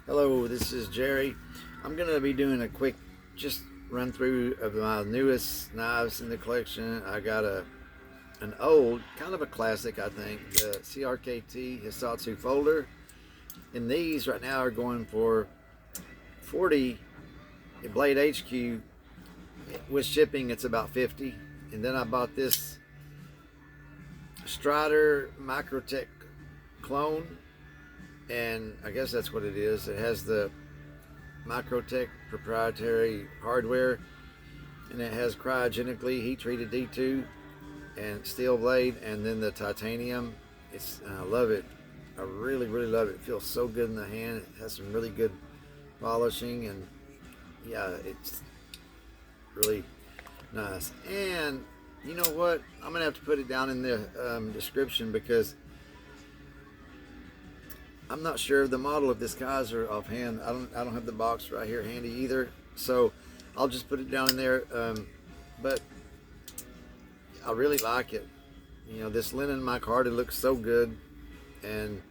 Hello, this is Jerry. I'm going to be doing a quick just run through of my newest knives in the collection. I got an old, kind of a classic, I think, the CRKT Hissatsu Folder. And these right now are going for 40 at Blade HQ. With shipping, it's about 50. And then I bought this Strider Microtech clone, and I guess that's what it is. It has the Microtech proprietary hardware, and it has cryogenically heat-treated D2 and steel blade, and then the titanium. I love it. I really love it. It feels so good in the hand. It has some really good polishing, and yeah, it's really nice. And you know what? I'm gonna have to put it down in the description because I'm not sure of the model of this Kiser offhand. I don't have the box right here handy either, so I'll just put it down in there. But I really like it. You know, this linen micarta looks so good, and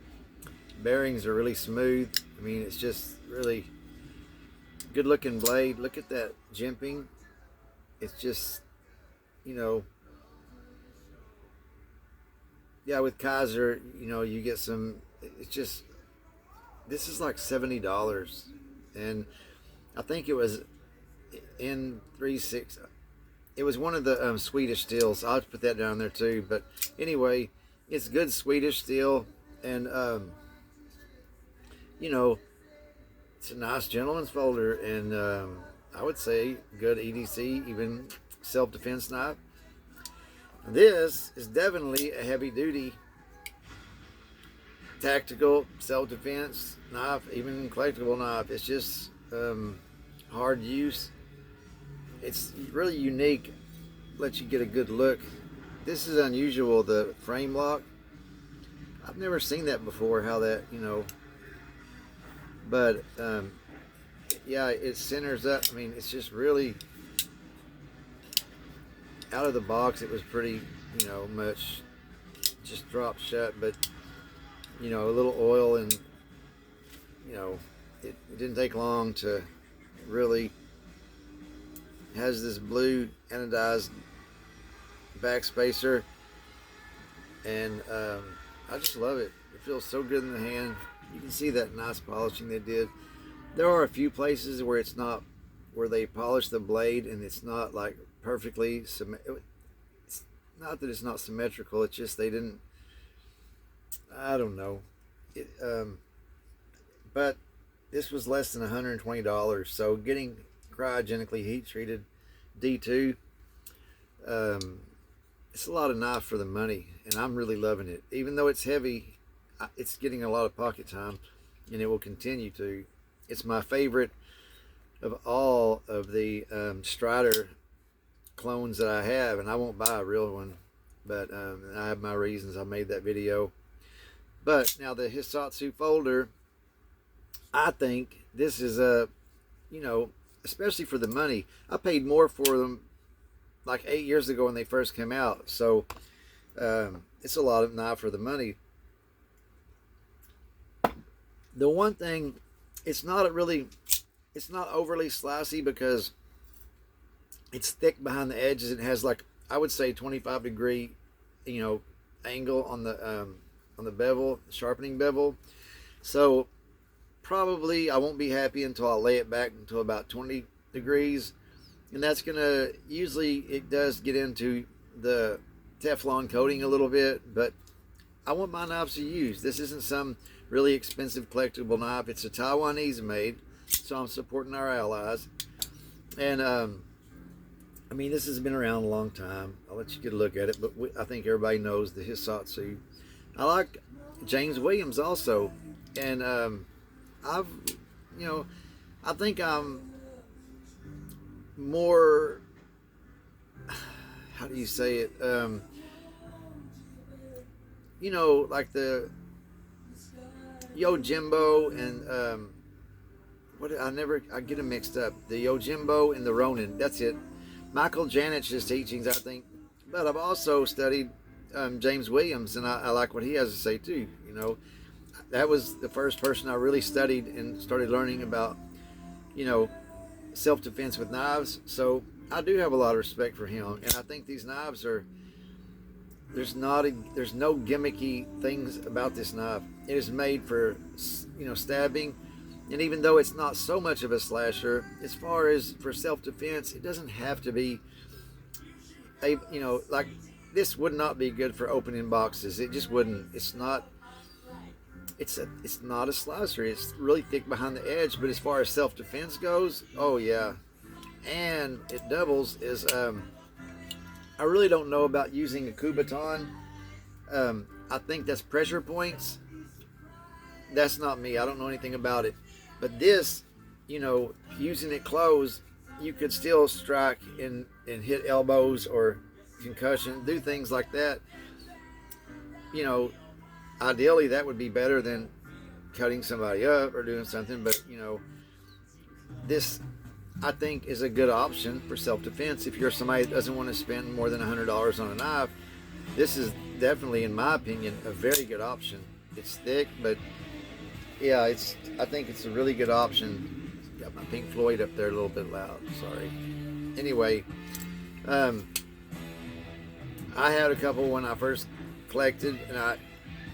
bearings are really smooth. I mean, it's just really good looking blade. Look at that jimping. It's just, you know, yeah, with Kiser, you know, you get some, it's just, this is like $70, and I think it was in 3.6. It was one of the Swedish steels. I'll put that down there too. But anyway, it's good Swedish steel, and you know, it's a nice gentleman's folder, and I would say good EDC, even self-defense knife. This is definitely a heavy-duty tactical self-defense knife, even collectible knife. It's just hard use. It's really unique. Let you get a good look. This is unusual, the frame lock. I've never seen that before, how that, you know, but yeah, it centers up. I mean, it's just really out of the box. It was pretty, you know, much just dropped shut, but you know, a little oil, and you know, it didn't take long to really, has this blue anodized back spacer, and I just love it. It feels so good in the hand. You can see that nice polishing they did. There are a few places where it's not, where they polish the blade and it's not like perfectly it's not that it's not symmetrical, it's just they didn't, I don't know it, but this was less than $120, so getting cryogenically heat treated D2, it's a lot of knife for the money, and I'm really loving it. Even though it's heavy, it's getting a lot of pocket time, and it will continue to. It's my favorite of all of the Strider clones that I have, and I won't buy a real one, but I have my reasons. I made that video. But now the Hissatsu Folder, I think this is a, you know, especially for the money. I paid more for them like 8 years ago when they first came out, so it's a lot of knife for the money. The one thing, it's not overly slicey because it's thick behind the edges. It has, like, I would say 25-degree, you know, angle on the bevel, sharpening bevel. So probably I won't be happy until I lay it back until about 20 degrees, and that's gonna, usually it does get into the Teflon coating a little bit, but I want my knives to use. This isn't some really expensive collectible knife. It's a Taiwanese made, so I'm supporting our allies. And I mean, this has been around a long time. I'll let you get a look at it, but I think everybody knows the Hissatsu. I like James Williams also, and I've, you know, I think I'm more, how do you say it, you know, like the Yojimbo and I get them mixed up, the Yojimbo and the Ronin. That's it. Michael Janich's teachings, I think, but I've also studied James Williams, and I like what he has to say too. You know, that was the first person I really studied and started learning about, you know, self-defense with knives. So I do have a lot of respect for him, and I think these knives are, there's no gimmicky things about this knife. It is made for, you know, stabbing, and even though it's not so much of a slasher, as far as for self-defense, it doesn't have to be a, you know, like this would not be good for opening boxes. It just wouldn't. It's not a slicer. It's really thick behind the edge, but as far as self-defense goes, oh yeah. And it doubles as I really don't know about using a coup baton. I think that's pressure points. That's not me. I don't know anything about it. But this, you know, using it closed, you could still strike and hit elbows or concussion, do things like that. You know, ideally that would be better than cutting somebody up or doing something. But, you know, this, I think, is a good option for self-defense. If you're somebody that doesn't want to spend more than $100 on a knife, this is definitely, in my opinion, a very good option. It's thick, but yeah, I think it's a really good option. Got my Pink Floyd up there a little bit loud, sorry. Anyway, I had a couple when I first collected, and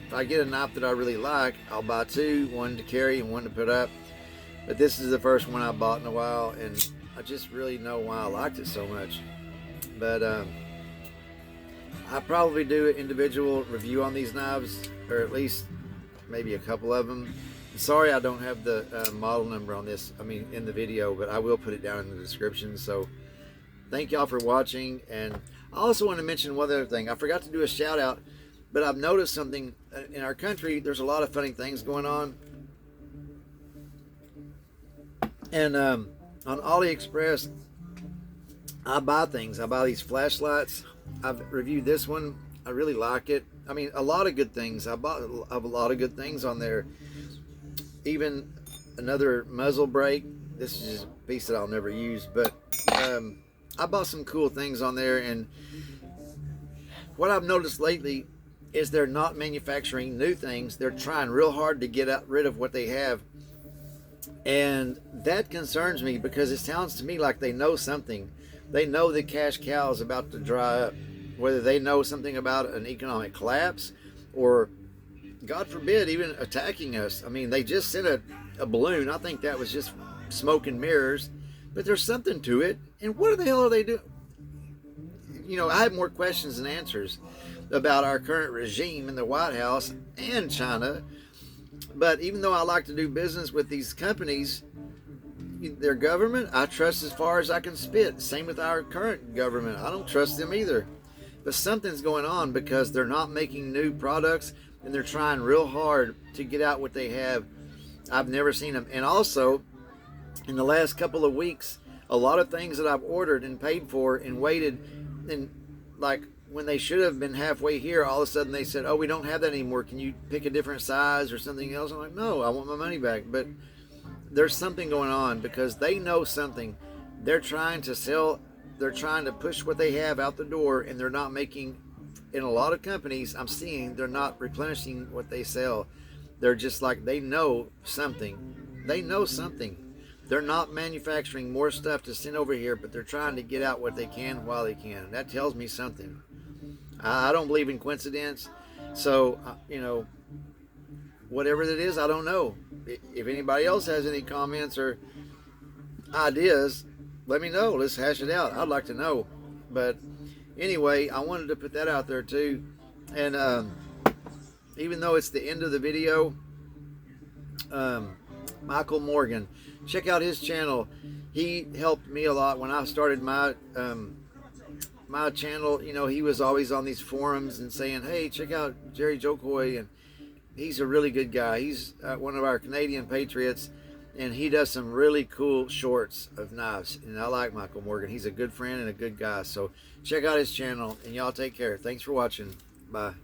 if I get a knife that I really like, I'll buy two, one to carry and one to put up. But this is the first one I bought in a while, and I just really know why I liked it so much. But I probably do an individual review on these knives, or at least maybe a couple of them. Sorry I don't have the model number on this, in the video, but I will put it down in the description. So thank y'all for watching. And I also want to mention one other thing. I forgot to do a shout out, but I've noticed something in our country. There's a lot of funny things going on. And on AliExpress, I buy things. I buy these flashlights. I've reviewed this one. I really like it. A lot of good things. I bought a lot of good things on there. Even another muzzle brake. This is just a piece that I'll never use, but I bought some cool things on there. And what I've noticed lately is they're not manufacturing new things. They're trying real hard to get rid of what they have. And that concerns me, because it sounds to me like they know something. They know the cash cow is about to dry up. Whether they know something about an economic collapse, or, God forbid, even attacking us. They just sent a balloon. I think that was just smoke and mirrors. But there's something to it. And what the hell are they doing? I have more questions than answers about our current regime in the White House and China. But even though I like to do business with these companies, their government, I trust as far as I can spit. Same with our current government. I don't trust them either. But something's going on, because they're not making new products, and they're trying real hard to get out what they have. I've never seen them. And also, in the last couple of weeks, a lot of things that I've ordered and paid for and waited, and like when they should have been halfway here, all of a sudden they said, oh, we don't have that anymore. Can you pick a different size or something else? I'm like, no, I want my money back. But there's something going on, because they know something. They're trying to sell, they're trying to push what they have out the door, and they're not making, in a lot of companies I'm seeing, they're not replenishing what they sell. They're just like, they know something. They know something. They're not manufacturing more stuff to send over here, but they're trying to get out what they can while they can. That tells me something. I don't believe in coincidence. So, whatever that is, I don't know. If anybody else has any comments or ideas, let me know. Let's hash it out. I'd like to know. But anyway, I wanted to put that out there too. And even though it's the end of the video, Michael Morgan, check out his channel. He helped me a lot when I started my my channel. He was always on these forums and saying, hey, check out Jerry Jokoy, and he's a really good guy. He's one of our Canadian patriots, and he does some really cool shorts of knives, and I like Michael Morgan. He's a good friend and a good guy. So check out his channel, and y'all take care. Thanks for watching. Bye.